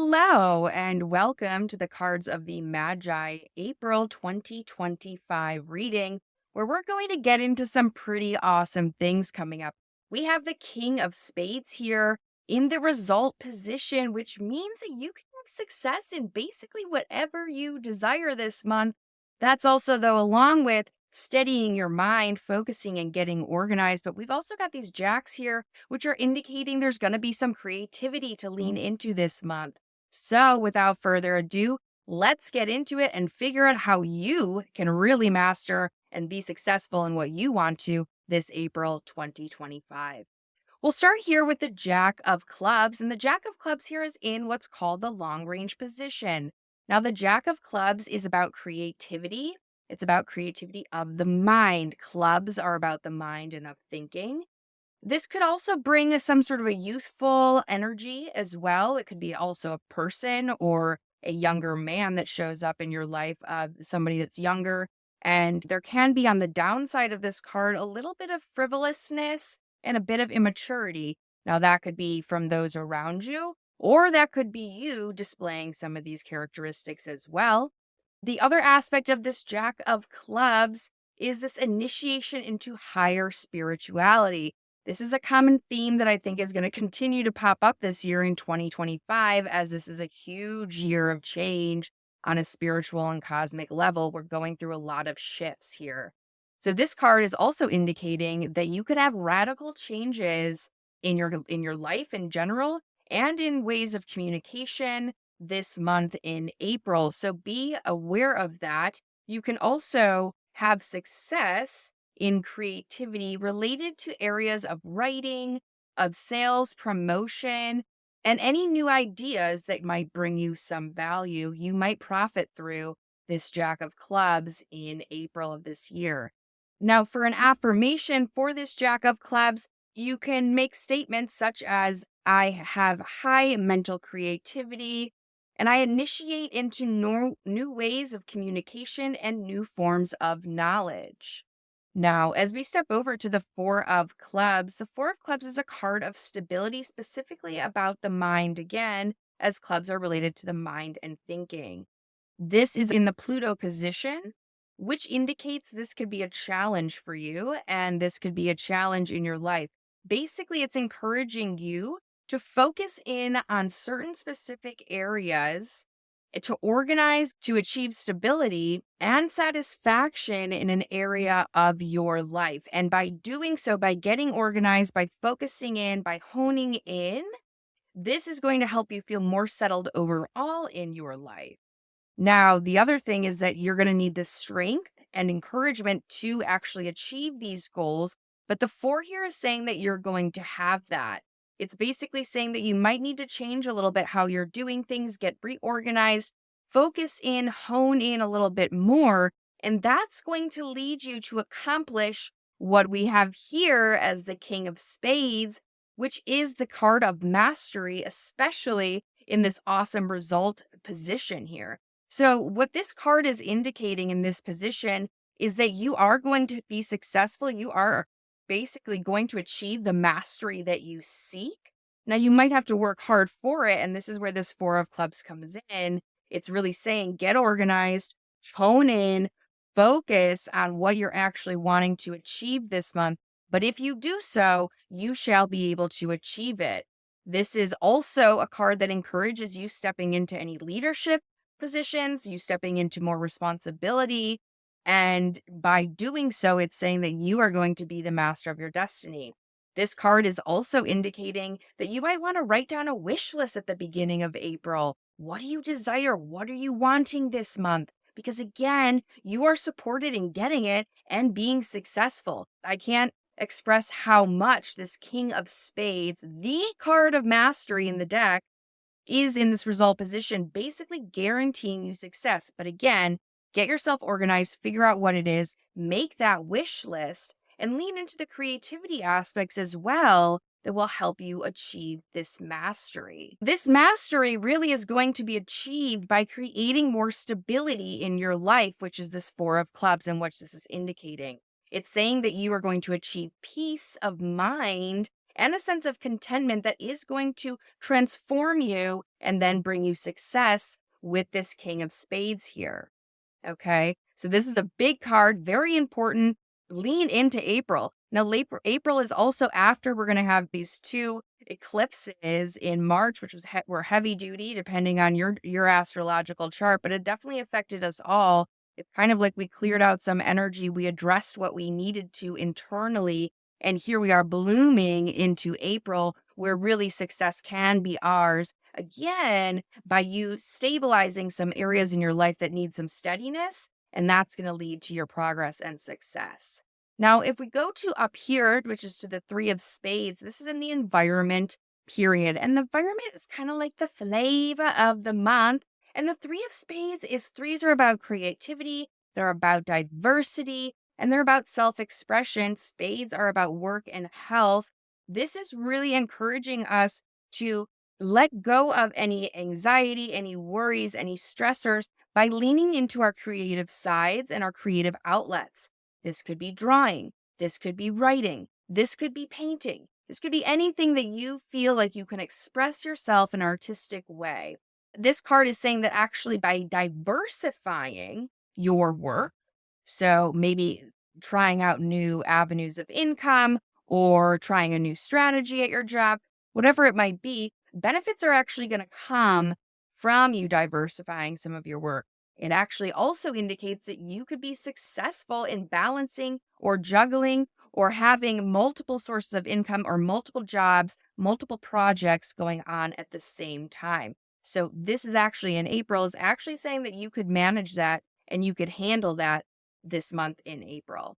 Hello and welcome to the cards of the Magi April 2025 reading, where we're going to get into some pretty awesome things coming up. We have the King of Spades here in the result position, which means that you can have success in basically whatever you desire this month. That's also, though, along with steadying your mind, focusing and getting organized. But we've also got these jacks here which are indicating there's going to be some creativity to lean into this month. So, without further ado, let's get into it and figure out how you can really master and be successful in what you want to this April 2025. We'll start here with the Jack of Clubs, and the Jack of Clubs here is in what's called the long range position. Now, the Jack of Clubs is about creativity. It's about creativity of the mind. Clubs are about the mind and of thinking. This could also bring some sort of a youthful energy as well. It could be also a person or a younger man that shows up in your life, somebody that's younger. And there can be on the downside of this card a little bit of frivolousness and a bit of immaturity. Now, that could be from those around you, or that could be you displaying some of these characteristics as well. The other aspect of this Jack of Clubs is this initiation into higher spirituality. This is a common theme that I think is going to continue to pop up this year in 2025, as this is a huge year of change on a spiritual and cosmic level. We're going through a lot of shifts here. So this card is also indicating that you could have radical changes in your life in general and in ways of communication this month in April. So be aware of that. You can also have success in creativity related to areas of writing, of sales, promotion, and any new ideas that might bring you some value. You might profit through this Jack of Clubs in April of this year. Now, for an affirmation for this Jack of Clubs, you can make statements such as, I have high mental creativity, and I initiate into new ways of communication and new forms of knowledge. Now, as we step over to the Four of Clubs, the Four of Clubs is a card of stability, specifically about the mind again, as clubs are related to the mind and thinking. This is in the Pluto position, which indicates this could be a challenge for you, and this could be a challenge in your life. Basically, it's encouraging you to focus in on certain specific areas to organize to achieve stability and satisfaction in an area of your life. And by doing so, by getting organized, by focusing in, by honing in, this is going to help you feel more settled overall in your life. Now, the other thing is that you're going to need the strength and encouragement to actually achieve these goals. But the four here is saying that you're going to have that. It's basically saying that you might need to change a little bit how you're doing things, get reorganized, focus in, hone in a little bit more. And that's going to lead you to accomplish what we have here as the King of Spades, which is the card of mastery, especially in this awesome result position here. So, what this card is indicating in this position is that you are going to be successful. You are basically going to achieve the mastery that you seek. Now, you might have to work hard for it. And this is where this Four of Clubs comes in. It's really saying get organized, hone in, focus on what you're actually wanting to achieve this month. But if you do so, you shall be able to achieve it. This is also a card that encourages you stepping into any leadership positions, you stepping into more responsibility. And by doing so, it's saying that you are going to be the master of your destiny. This card is also indicating that you might want to write down a wish list at the beginning of April. What do you desire? What are you wanting this month? Because again, you are supported in getting it and being successful. I can't express how much this King of Spades, the card of mastery in the deck, is in this result position, basically guaranteeing you success. But again, get yourself organized, figure out what it is, make that wish list, and lean into the creativity aspects as well that will help you achieve this mastery. This mastery really is going to be achieved by creating more stability in your life, which is this Four of Clubs and what this is indicating. It's saying that you are going to achieve peace of mind and a sense of contentment that is going to transform you and then bring you success with this King of Spades here. Okay. So this is a big card, very important. Lean into April. Now, April is also after we're going to have these two eclipses in March, which were heavy duty, depending on your astrological chart, but it definitely affected us all. It's kind of like we cleared out some energy, we addressed what we needed to internally, and here we are blooming into April, where really success can be ours again by you stabilizing some areas in your life that need some steadiness, and that's going to lead to your progress and success. Now, if we go to up here, which is to the Three of Spades, this is in the environment period. And the environment is kind of like the flavor of the month. And the Three of Spades is threes are about creativity, they're about diversity, and they're about self expression. Spades are about work and health. This is really encouraging us to let go of any anxiety, any worries, any stressors by leaning into our creative sides and our creative outlets. This could be drawing, this could be writing, this could be painting, this could be anything that you feel like you can express yourself in an artistic way. This card is saying that actually by diversifying your work, so maybe trying out new avenues of income or trying a new strategy at your job, whatever it might be, benefits are actually going to come from you diversifying some of your work. It actually also indicates that you could be successful in balancing or juggling or having multiple sources of income or multiple jobs, multiple projects going on at the same time. So this is actually in April is actually saying that you could manage that and you could handle that this month in April.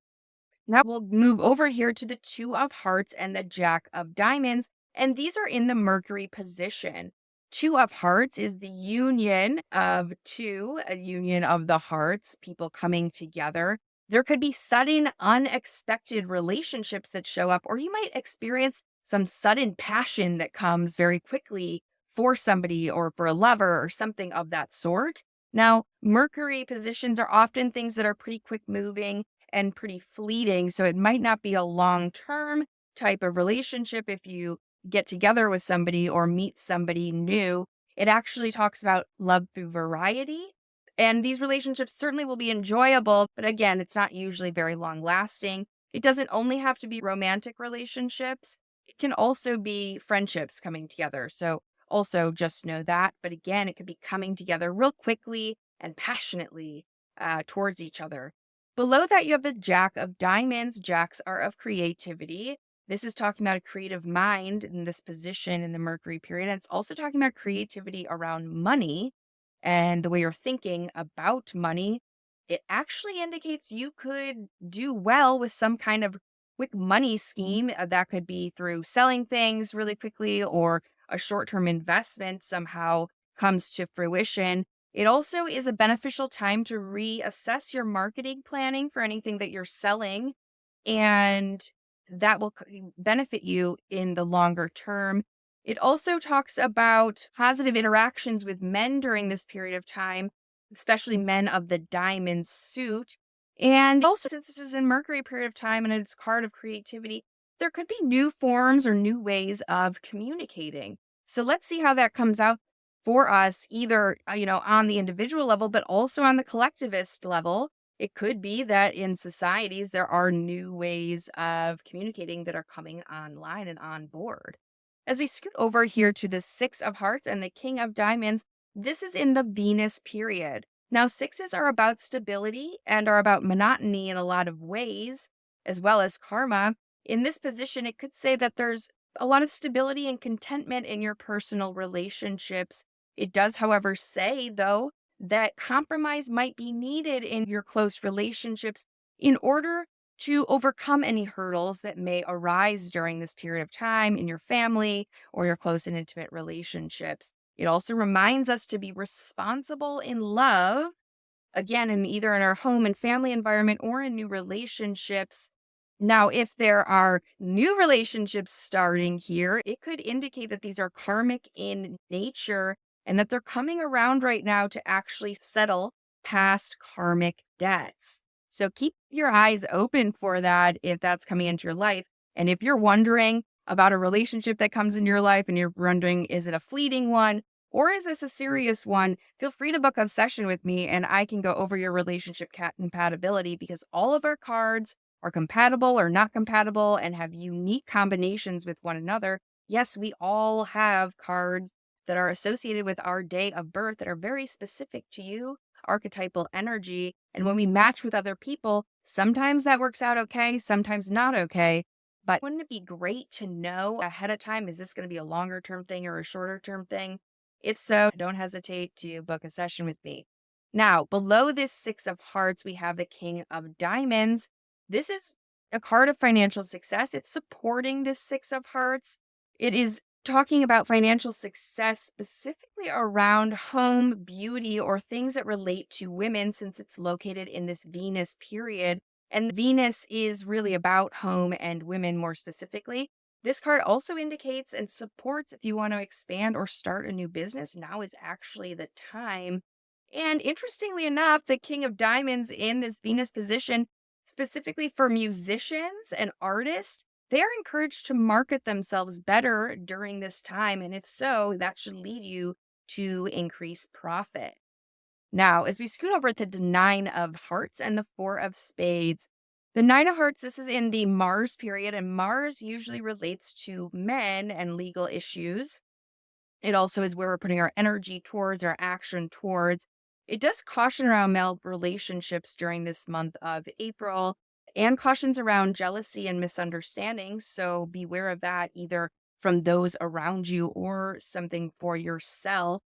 Now we'll move over here to the Two of Hearts and the Jack of Diamonds, and these are in the Mercury position. Two of Hearts is the union of two, a union of the hearts, people coming together. There could be sudden, unexpected relationships that show up, or you might experience some sudden passion that comes very quickly for somebody or for a lover or something of that sort. Now, Mercury positions are often things that are pretty quick moving and pretty fleeting. So it might not be a long term type of relationship if you get together with somebody or meet somebody new. It actually talks about love through variety. And these relationships certainly will be enjoyable, but again, it's not usually very long lasting. It doesn't only have to be romantic relationships, it can also be friendships coming together. So also just know that. But again, it could be coming together real quickly and passionately towards each other. Below that, you have the Jack of Diamonds. Jacks are of creativity. This is talking about a creative mind in this position in the Mercury period. And it's also talking about creativity around money and the way you're thinking about money. It actually indicates you could do well with some kind of quick money scheme. That could be through selling things really quickly or a short term investment somehow comes to fruition. It also is a beneficial time to reassess your marketing planning for anything that you're selling, and that will benefit you in the longer term. It also talks about positive interactions with men during this period of time, especially men of the diamond suit. And also, since this is in Mercury period of time and it's card of creativity, there could be new forms or new ways of communicating. So let's see how that comes out for us, either, on the individual level, but also on the collectivist level. It could be that in societies, there are new ways of communicating that are coming online and on board. As we scoot over here to the Six of Hearts and the King of Diamonds, this is in the Venus period. Now, sixes are about stability and are about monotony in a lot of ways, as well as karma. In this position, it could say that there's a lot of stability and contentment in your personal relationships. It does, however, say, though, that compromise might be needed in your close relationships in order to overcome any hurdles that may arise during this period of time in your family or your close and intimate relationships. It also reminds us to be responsible in love, again, in our home and family environment or in new relationships. Now, if there are new relationships starting here, it could indicate that these are karmic in nature and that they're coming around right now to actually settle past karmic debts. So keep your eyes open for that if that's coming into your life. And if you're wondering, about a relationship that comes in your life and you're wondering, is it a fleeting one? Or is this a serious one? Feel free to book a session with me and I can go over your relationship compatibility because all of our cards are compatible or not compatible and have unique combinations with one another. Yes, we all have cards that are associated with our day of birth that are very specific to you, archetypal energy. And when we match with other people, sometimes that works out okay, sometimes not okay. But wouldn't it be great to know ahead of time, is this going to be a longer term thing or a shorter term thing? If so, don't hesitate to book a session with me. Now, below this Six of Hearts, we have the King of Diamonds. This is a card of financial success. It's supporting this Six of Hearts. It is talking about financial success specifically around home, beauty, or things that relate to women since it's located in this Venus period. And Venus is really about home and women more specifically. This card also indicates and supports if you want to expand or start a new business, now is actually the time. And interestingly enough, the King of Diamonds in this Venus position, specifically for musicians and artists, they are encouraged to market themselves better during this time. And if so, that should lead you to increase profit. Now, as we scoot over to the Nine of Hearts and the Four of Spades, the Nine of Hearts, this is in the Mars period, and Mars usually relates to men and legal issues. It also is where we're putting our energy towards, our action towards. It does caution around male relationships during this month of April and cautions around jealousy and misunderstandings. So beware of that either from those around you or something for yourself.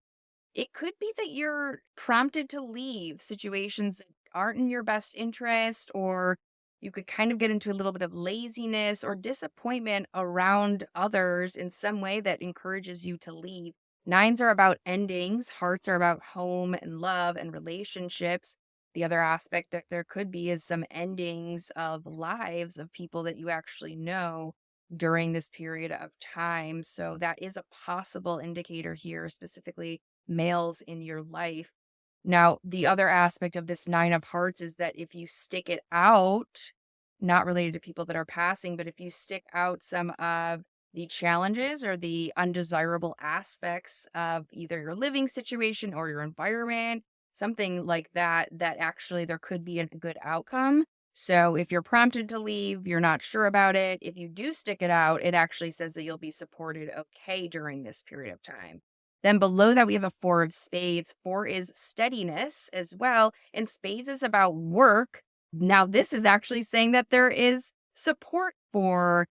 It could be that you're prompted to leave situations that aren't in your best interest, or you could kind of get into a little bit of laziness or disappointment around others in some way that encourages you to leave. Nines are about endings, hearts are about home and love and relationships. The other aspect that there could be is some endings of lives of people that you actually know during this period of time. So that is a possible indicator here, specifically males in your life. Now, the other aspect of this Nine of Hearts is that if you stick it out, not related to people that are passing, but if you stick out some of the challenges or the undesirable aspects of either your living situation or your environment, something like that, that actually there could be a good outcome. So if you're prompted to leave, you're not sure about it. If you do stick it out, it actually says that you'll be supported okay during this period of time. Then below that, we have a Four of Spades. Four is steadiness as well. And Spades is about work. Now, this is actually saying that there is support for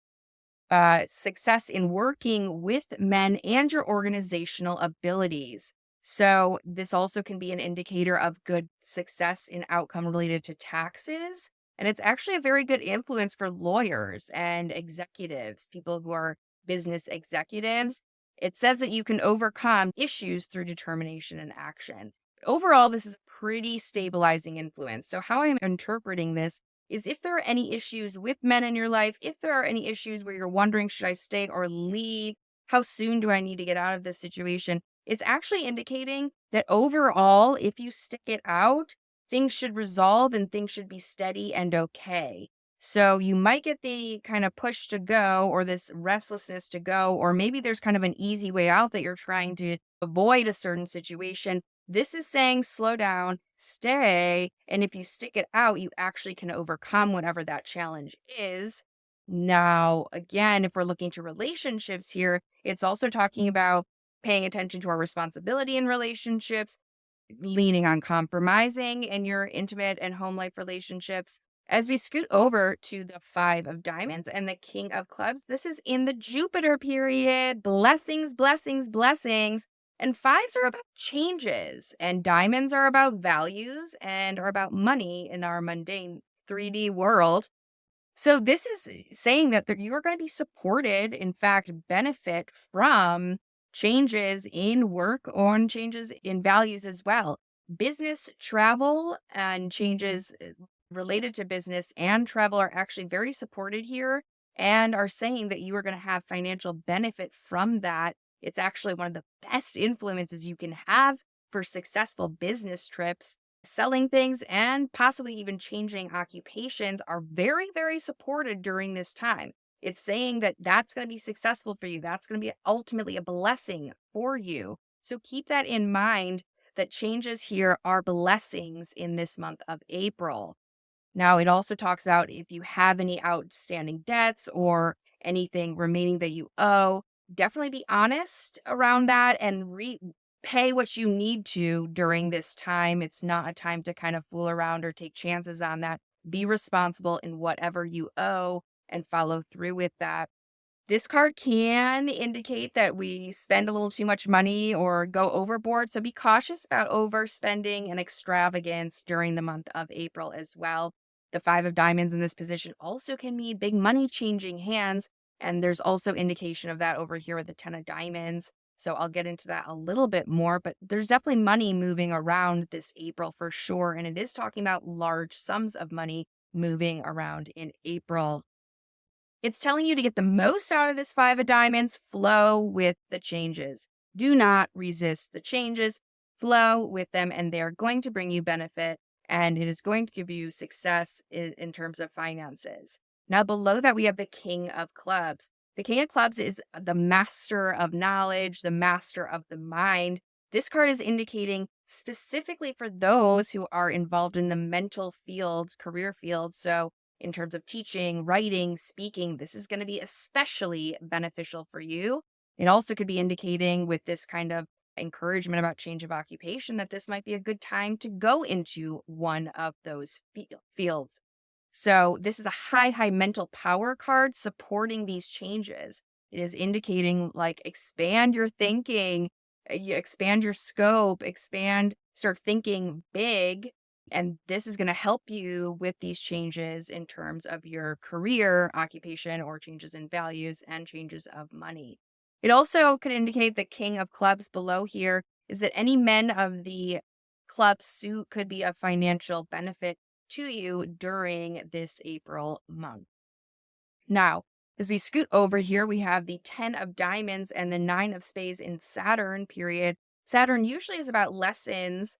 success in working with men and your organizational abilities. So, this also can be an indicator of good success in outcome related to taxes. And it's actually a very good influence for lawyers and executives, people who are business executives. It says that you can overcome issues through determination and action. Overall, this is a pretty stabilizing influence. So, how I'm interpreting this is if there are any issues with men in your life, if there are any issues where you're wondering, should I stay or leave? How soon do I need to get out of this situation? It's actually indicating that overall, if you stick it out, things should resolve and things should be steady and okay. So you might get the kind of push to go or this restlessness to go, or maybe there's kind of an easy way out that you're trying to avoid a certain situation. This is saying slow down, stay, and if you stick it out, you actually can overcome whatever that challenge is. Now, again, if we're looking to relationships here, it's also talking about paying attention to our responsibility in relationships, leaning on compromising in your intimate and home life relationships. As we scoot over to the Five of Diamonds and the King of Clubs, this is in the Jupiter period. Blessings, blessings, blessings. And fives are about changes, and diamonds are about values and are about money in our mundane 3D world. So this is saying that you are going to be supported, in fact, benefit from changes in work or changes in values as well. Business travel and changes related to business and travel are actually very supported here and are saying that you are going to have financial benefit from that. It's actually one of the best influences you can have for successful business trips. Selling things and possibly even changing occupations are very, very supported during this time. It's saying that that's going to be successful for you. That's going to be ultimately a blessing for you. So keep that in mind, that changes here are blessings in this month of April. Now, it also talks about if you have any outstanding debts or anything remaining that you owe, definitely be honest around that and pay what you need to during this time. It's not a time to kind of fool around or take chances on that. Be responsible in whatever you owe and follow through with that. This card can indicate that we spend a little too much money or go overboard. So be cautious about overspending and extravagance during the month of April as well. The Five of Diamonds in this position also can mean big money changing hands. And there's also indication of that over here with the Ten of Diamonds. So I'll get into that a little bit more, but there's definitely money moving around this April for sure. And it is talking about large sums of money moving around in April. It's telling you to get the most out of this Five of Diamonds, flow with the changes. Do not resist the changes, flow with them, and they're going to bring you benefit, and it is going to give you success in terms of finances. Now, below that, we have the King of Clubs. The King of Clubs is the master of knowledge, the master of the mind. This card is indicating specifically for those who are involved in the mental fields, career fields. So, in terms of teaching, writing, speaking, this is going to be especially beneficial for you. It also could be indicating with this kind of encouragement about change of occupation that this might be a good time to go into one of those fields. So, this is a high mental power card supporting these changes. It is indicating like expand your thinking, you expand your scope, start thinking big, and this is going to help you with these changes in terms of your career, occupation, or changes in values and changes of money. It also could indicate the King of Clubs below here is that any men of the club suit could be a financial benefit to you during this April month. Now, as we scoot over here, we have the 10 of Diamonds and the 9 of Spades in Saturn period. Saturn usually is about lessons,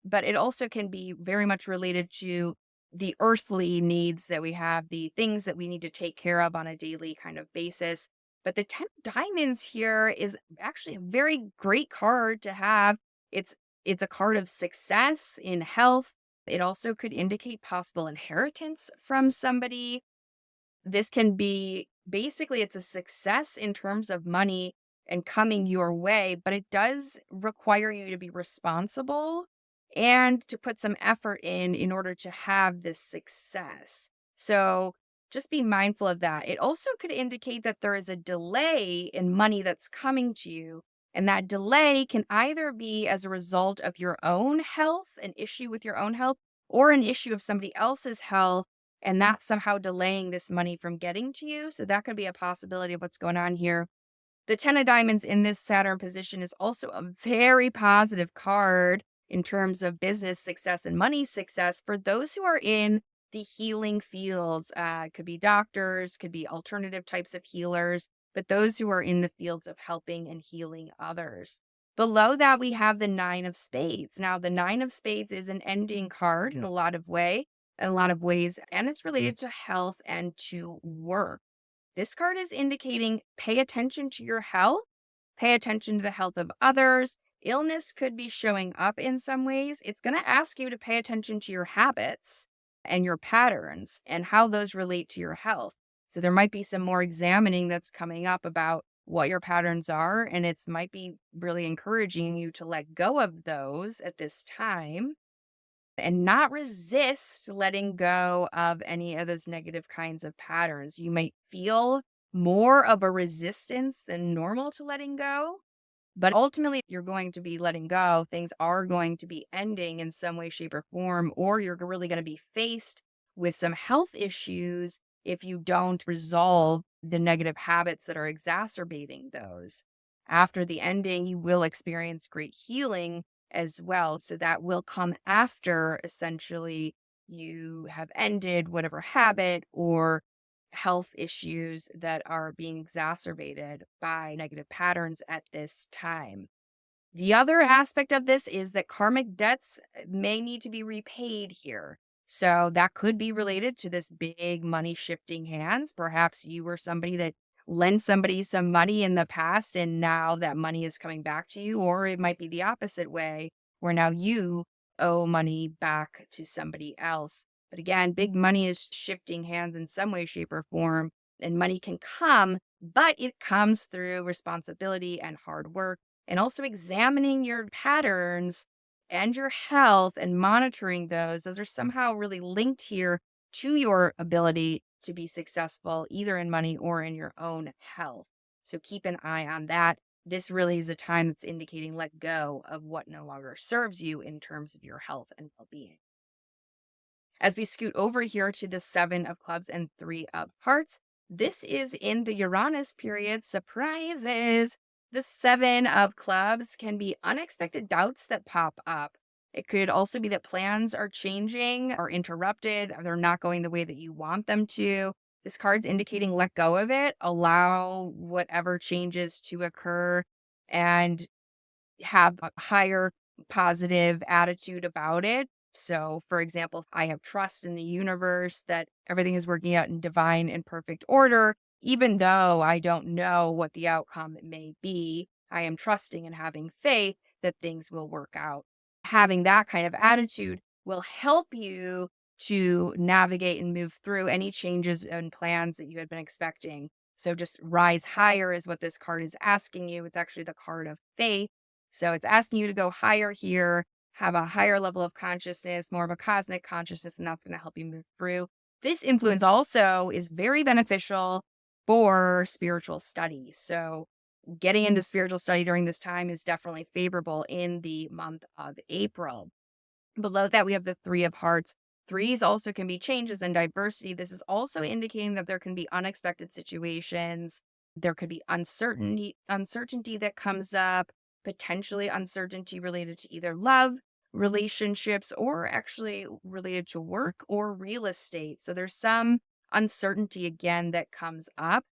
but it also can be very much related to the earthly needs that we have, the things that we need to take care of on a daily kind of basis. But the 10 of Diamonds here is actually a very great card to have. It's it's a card of success in health. It also could indicate possible inheritance from somebody. This can be basically it's a success in terms of money and coming your way, but it does require you to be responsible and to put some effort in order to have this success. So just be mindful of that. It also could indicate that there is a delay in money that's coming to you. And that delay can either be as a result of your own health, an issue with your own health, or an issue of somebody else's health, and that's somehow delaying this money from getting to you. So that could be a possibility of what's going on here. The 10 of Diamonds in this Saturn position is also a very positive card in terms of business success and money success for those who are in the healing fields. Could be doctors, could be alternative types of healers, but those who are in the fields of helping and healing others. Below that, we have the Nine of Spades. Now, the Nine of Spades is an ending card in a lot of ways, and it's related to health and to work. This card is indicating pay attention to your health, pay attention to the health of others. Illness could be showing up in some ways. It's going to ask you to pay attention to your habits and your patterns and how those relate to your health. So there might be some more examining that's coming up about what your patterns are, and it's might be really encouraging you to let go of those at this time and not resist letting go of any of those negative kinds of patterns. You might feel more of a resistance than normal to letting go, but ultimately, you're going to be letting go. Things are going to be ending in some way, shape, or form, or you're really going to be faced with some health issues if you don't resolve the negative habits that are exacerbating those. After the ending, you will experience great healing as well. So that will come after essentially you have ended whatever habit or health issues that are being exacerbated by negative patterns at this time. The other aspect of this is that karmic debts may need to be repaid here. So that could be related to this big money shifting hands. Perhaps you were somebody that lent somebody some money in the past and now that money is coming back to you, or it might be the opposite way where now you owe money back to somebody else. But again, big money is shifting hands in some way, shape, or form, and money can come, but it comes through responsibility and hard work and also examining your patterns and your health and monitoring those. Those are somehow really linked here to your ability to be successful, either in money or in your own health. So keep an eye on that. This really is a time that's indicating let go of what no longer serves you in terms of your health and well being. As we scoot over here to the Seven of Clubs and Three of Hearts, this is in the Uranus period. Surprises. The Seven of Clubs can be unexpected doubts that pop up. It could also be that plans are changing or interrupted, or they're not going the way that you want them to. This card's indicating let go of it, allow whatever changes to occur, and have a higher positive attitude about it. So, for example, I have trust in the universe that everything is working out in divine and perfect order, even though I don't know what the outcome may be. I am trusting and having faith that things will work out. Having that kind of attitude will help you to navigate and move through any changes and plans that you had been expecting. So, just rise higher is what this card is asking you. It's actually the card of faith, so it's asking you to go higher here, have a higher level of consciousness, more of a cosmic consciousness, and that's going to help you move through. This influence also is very beneficial for spiritual study. So getting into spiritual study during this time is definitely favorable in the month of April. Below that, we have the Three of Hearts. Threes also can be changes and diversity. This is also indicating that there can be unexpected situations. There could be uncertainty that comes up, potentially uncertainty related to either love, relationships, or actually related to work or real estate. So there's some uncertainty again that comes up.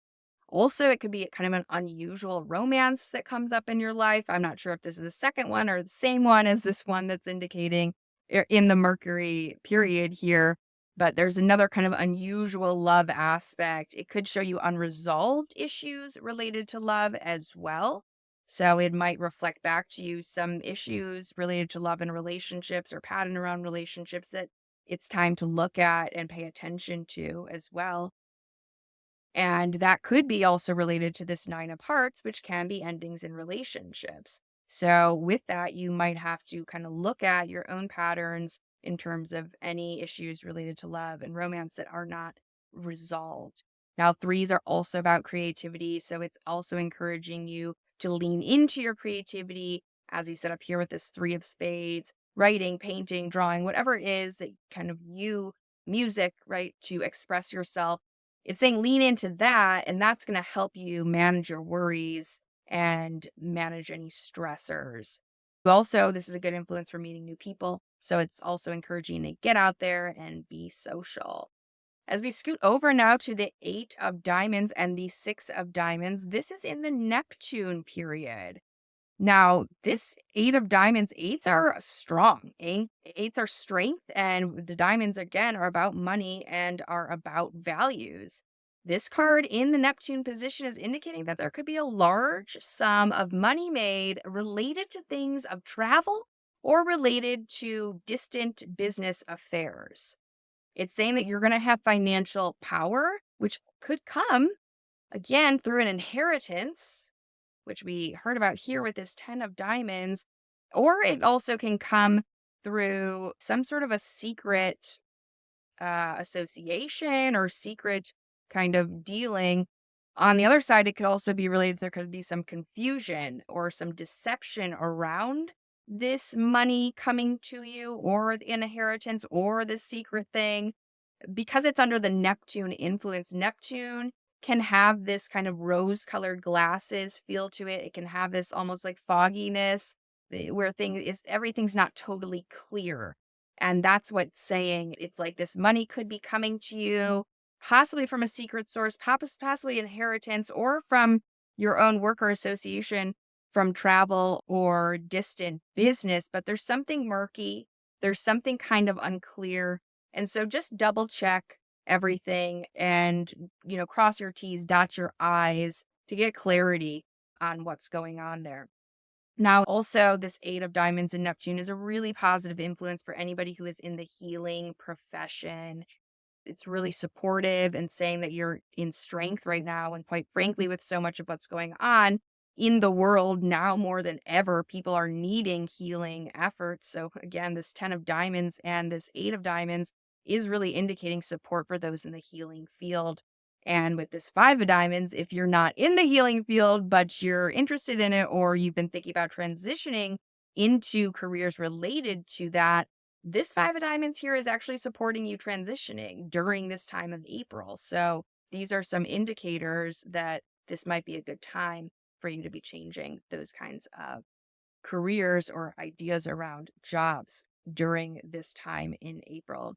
Also, it could be kind of an unusual romance that comes up in your life. I'm not sure if this is the second one or the same one as this one that's indicating in the Mercury period here, but there's another kind of unusual love aspect. It could show you unresolved issues related to love as well. So it might reflect back to you some issues related to love and relationships or pattern around relationships that it's time to look at and pay attention to as well. And that could be also related to this Nine of Hearts, which can be endings in relationships. So, with that, you might have to kind of look at your own patterns in terms of any issues related to love and romance that are not resolved. Now, threes are also about creativity. So, it's also encouraging you to lean into your creativity, as you set up here with this Three of Spades, writing, painting, drawing, whatever it is that kind of you, music, right, to express yourself. It's saying lean into that, and that's gonna help you manage your worries and manage any stressors. Also, this is a good influence for meeting new people, so it's also encouraging to get out there and be social. As we scoot over now to the Eight of Diamonds and the Six of Diamonds, this is in the Neptune period. Now, this Eight of Diamonds, eights are strong. Eights are strength, and the diamonds, again, are about money and are about values. This card in the Neptune position is indicating that there could be a large sum of money made related to things of travel or related to distant business affairs. It's saying that you're going to have financial power, which could come again through an inheritance, which we heard about here with this 10 of diamonds, or it also can come through some sort of a secret association or secret kind of dealing. On the other side, it could also be related, there could be some confusion or some deception around this money coming to you or the inheritance or the secret thing because it's under the Neptune influence. Neptune can have this kind of rose colored glasses feel to it. It can have this almost like fogginess where everything's not totally clear. And that's what's saying. It's like this money could be coming to you, possibly from a secret source, possibly inheritance, or from your own work or association, from travel or distant business. But there's something murky. There's something kind of unclear And so just double check everything and, cross your T's, dot your I's to get clarity on what's going on there. Now, also, this Eight of Diamonds in Neptune is a really positive influence for anybody who is in the healing profession. It's really supportive and saying that you're in strength right now. And quite frankly, with so much of what's going on in the world now more than ever, people are needing healing efforts. So, again, this 10 of Diamonds and this Eight of Diamonds is really indicating support for those in the healing field. And with this Five of Diamonds, if you're not in the healing field, but you're interested in it, or you've been thinking about transitioning into careers related to that, this Five of Diamonds here is actually supporting you transitioning during this time of April. So these are some indicators that this might be a good time for you to be changing those kinds of careers or ideas around jobs during this time in April.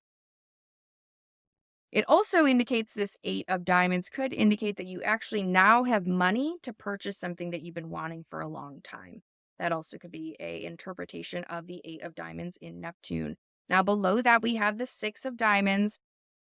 It also indicates this Eight of Diamonds could indicate that you actually now have money to purchase something that you've been wanting for a long time. That also could be a interpretation of the Eight of Diamonds in Neptune. Now below that we have the Six of Diamonds.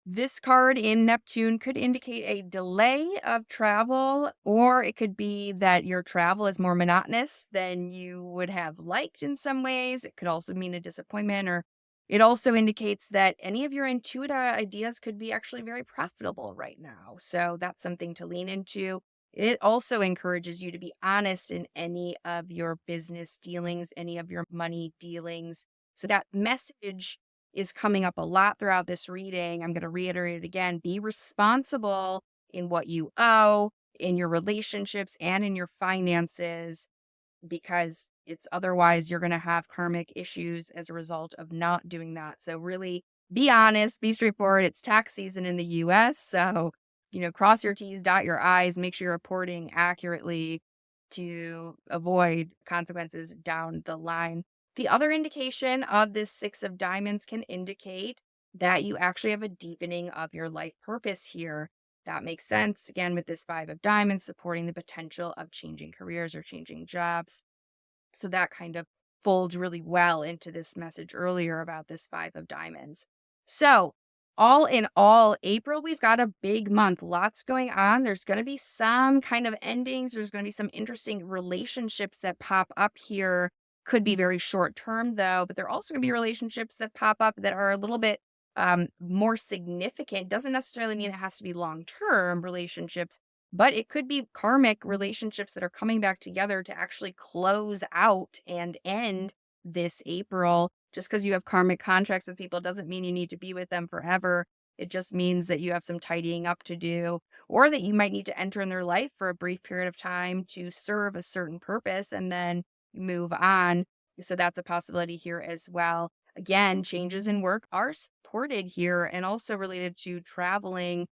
This card in Neptune could indicate a delay of travel, or it could be that your travel is more monotonous than you would have liked in some ways. It could also mean a disappointment, or it also indicates that any of your intuitive ideas could be actually very profitable right now. So that's something to lean into. It also encourages you to be honest in any of your business dealings, any of your money dealings. So that message is coming up a lot throughout this reading. I'm going to reiterate it again. Be responsible in what you owe, in your relationships, and in your finances, because it's otherwise you're going to have karmic issues as a result of not doing that. So really be honest, be straightforward. It's tax season in the US. So, cross your T's, dot your I's, make sure you're reporting accurately to avoid consequences down the line. The other indication of this Six of Diamonds can indicate that you actually have a deepening of your life purpose here. That makes sense. Again, with this Five of Diamonds supporting the potential of changing careers or changing jobs. So that kind of folds really well into this message earlier about this Five of Diamonds. So, all in all, April, we've got a big month, lots going on. There's going to be some kind of endings. There's going to be some interesting relationships that pop up here. Could be very short term, though, but there are also going to be relationships that pop up that are a little bit more significant. Doesn't necessarily mean it has to be long term relationships, but it could be karmic relationships that are coming back together to actually close out and end this April. Just because you have karmic contracts with people doesn't mean you need to be with them forever. It just means that you have some tidying up to do, or that you might need to enter in their life for a brief period of time to serve a certain purpose and then move on. So that's a possibility here as well. Again, changes in work are supported here and also related to traveling.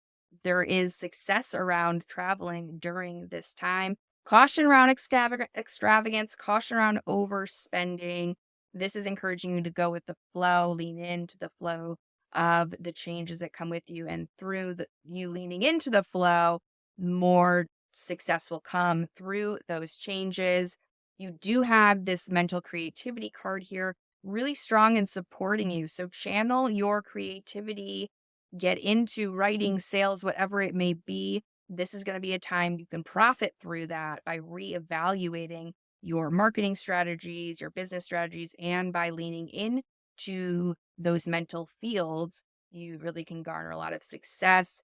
There is success around traveling during this time. Caution around extravagance, caution around overspending. This is encouraging you to go with the flow, lean into the flow of the changes that come with you. And through you leaning into the flow, more success will come through those changes. You do have this mental creativity card here, really strong in supporting you. So channel your creativity, get into writing, sales, whatever it may be. This is going to be a time you can profit through that by reevaluating your marketing strategies, your business strategies, and by leaning into those mental fields, you really can garner a lot of success.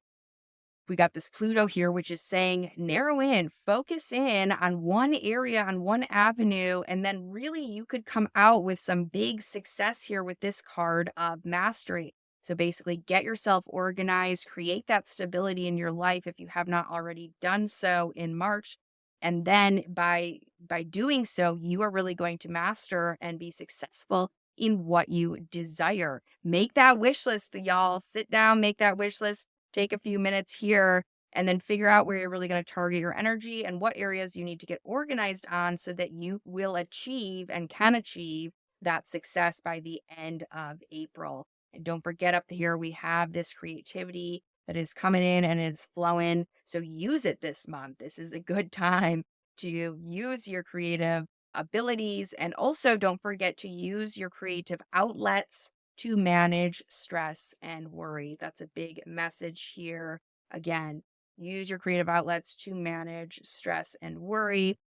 We got this Pluto here, which is saying narrow in, focus in on one area, on one avenue, and then really you could come out with some big success here with this card of mastery. So basically, get yourself organized, create that stability in your life if you have not already done so in March. And then by doing so, you are really going to master and be successful in what you desire. Make that wish list, y'all. Sit down, make that wish list. Take a few minutes here and then figure out where you're really going to target your energy and what areas you need to get organized on so that you will achieve and can achieve that success by the end of April. And don't forget, up here, we have this creativity that is coming in and it's flowing. So use it this month. This is a good time to use your creative abilities. And also don't forget to use your creative outlets to manage stress and worry. That's a big message here. Again, use your creative outlets to manage stress and worry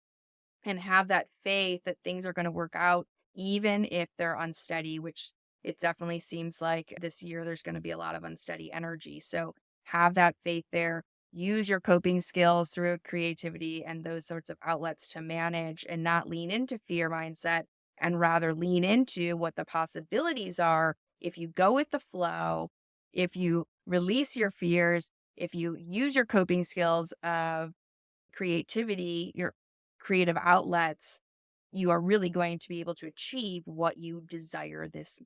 and have that faith that things are going to work out, even if they're unsteady, which it definitely seems like this year there's going to be a lot of unsteady energy. So have that faith there. Use your coping skills through creativity and those sorts of outlets to manage and not lean into fear mindset and rather lean into what the possibilities are if you go with the flow, if you release your fears, if you use your coping skills of creativity, your creative outlets, you are really going to be able to achieve what you desire this.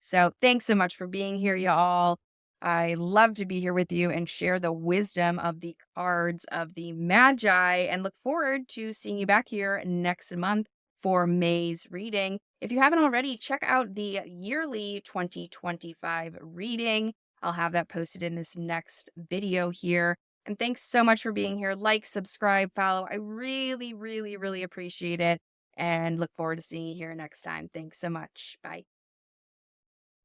So, thanks so much for being here, y'all. I love to be here with you and share the wisdom of the cards of the Magi and look forward to seeing you back here next month for May's reading. If you haven't already, check out the yearly 2025 reading. I'll have that posted in this next video here. And thanks so much for being here. Like, subscribe, follow. I really, really, really appreciate it and look forward to seeing you here next time. Thanks so much. Bye.